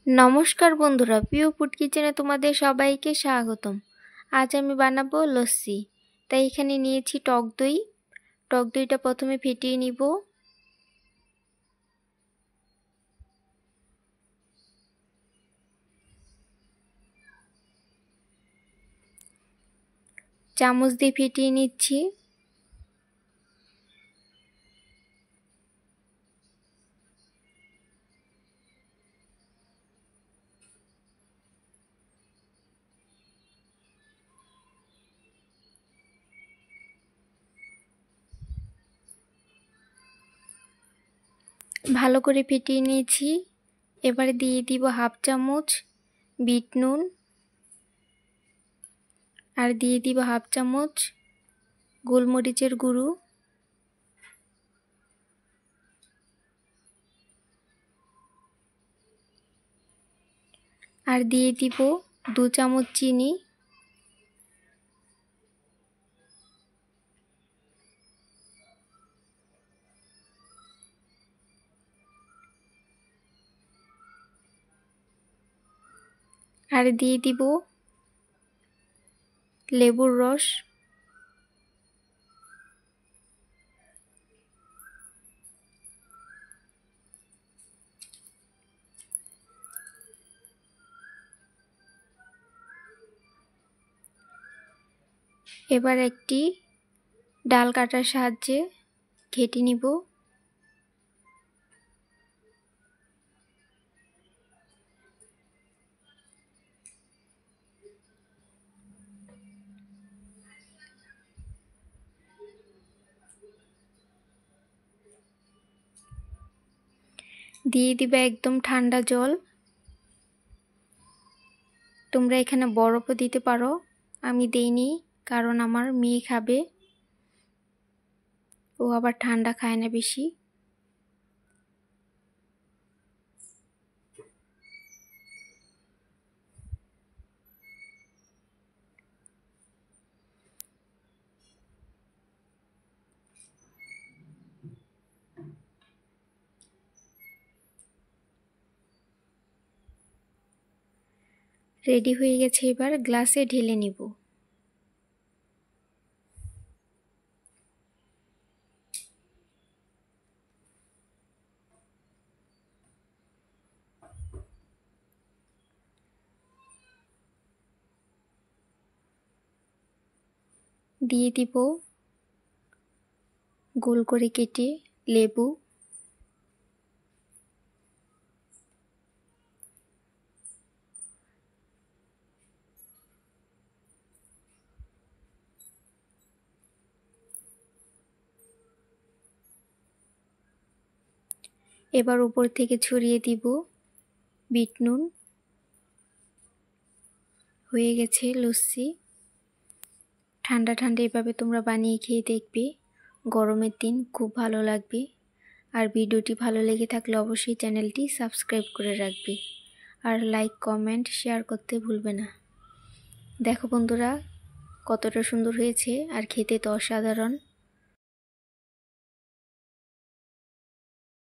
নমস্কার বন্ধুরা, প্রিয় ফুড কিচেনে তোমাদের সবাইকে স্বাগতম। আজ আমি বানাবো লস্যি। তাই এখানে নিয়েছি টক দই। টক দইটা প্রথমে ফেটিয়ে নিব। চামচ দিয়ে ফেটিয়ে নিচ্ছি। ভালো করে ফেটিয়ে নিয়েছি। এবারে দিয়ে দিব হাফ চামচ বিট নুন, আর দিয়ে দিব হাফ চামচ গোলমরিচের গুঁড়ো, আর দিয়ে দিব 2 চামচ চিনি, আর দিয়ে দিব লেবুর রস, এবার একটি ডাল কাটার সাহায্যে ঘেঁটে নিব। দিয়ে দিবে একদম ঠান্ডা জল। তোমরা এখানে বরফও দিতে পারো, আমি দেইনি কারণ আমার মেয়ে খাবে, ও আবার ঠান্ডা খায় না বেশি। রেডি হয়ে গেছে, এবার গ্লাসে ঢেলে নিব। দিয়ে দিব গোল করে কেটে লেবু, এবার উপর থেকে ছড়িয়ে দিব বিট নুন। হয়ে গেছে লস্যি। ঠান্ডা ঠান্ডা এভাবে তোমরা বানিয়ে খেয়ে দেখবে, গরমের দিন খুব ভালো লাগবে। আর ভিডিওটি ভালো লেগে থাকলে অবশ্যই চ্যানেলটি সাবস্ক্রাইব করে রাখবে, আর লাইক কমেন্ট শেয়ার করতে ভুলবে না। দেখো বন্ধুরা কতটা সুন্দর হয়েছে, আর খেতে তো অসাধারণ।